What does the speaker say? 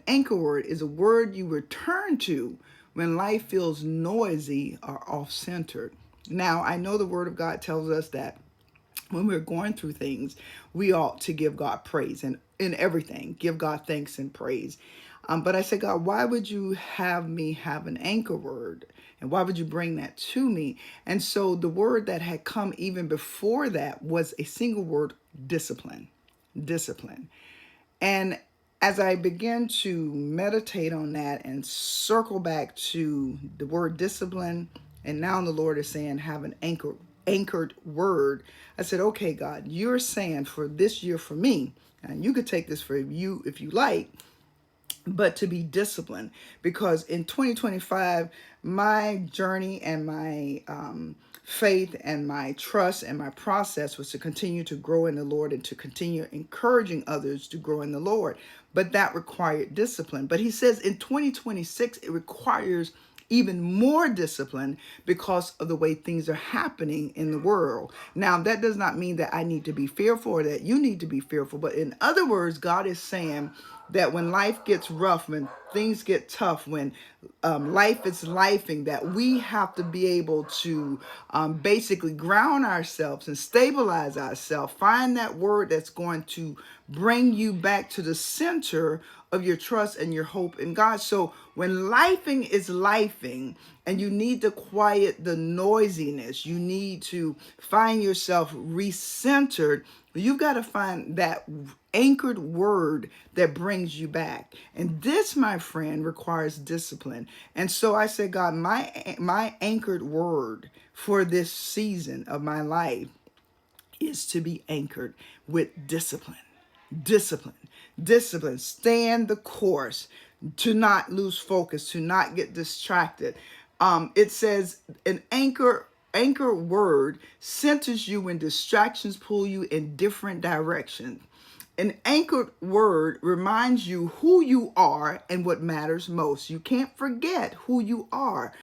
anchor word is a word you return to when life feels noisy or off-centered. Now, I know the Word of God tells us that when we're going through things, we ought to give God praise and in everything, give God thanks and praise. But I said, God, why would you have me have an anchor word? And why would you bring that to me? And so the word that had come even before that was a single word, discipline. Discipline. And as I began to meditate on that and circle back to the word discipline, and now the Lord is saying have an anchored word, I said, okay, God, you're saying for this year for me, and you could take this for you if you like, but to be disciplined, because in 2025 my journey and my faith and my trust and my process was to continue to grow in the Lord and to continue encouraging others to grow in the Lord, but that required discipline. But he says in 2026 it requires even more discipline because of the way things are happening in the world. Now, that does not mean that I need to be fearful or that you need to be fearful. But in other words, God is saying that when life gets rough, when things get tough, when life is lifing, that we have to be able to basically ground ourselves and stabilize ourselves. Find that word that's going to bring you back to the center of your trust and your hope in God. So when lifing is lifing and you need to quiet the noisiness, you need to find yourself recentered, you've got to find that anchored word that brings you back. And this, my friend, requires discipline. And so I said, God, my anchored word for this season of my life is to be anchored with discipline. Discipline. Discipline. Stand the course, to not lose focus, to not get distracted. It says an anchor word centers you when distractions pull you in different directions. An anchored word reminds you who you are and what matters most. You can't forget who you are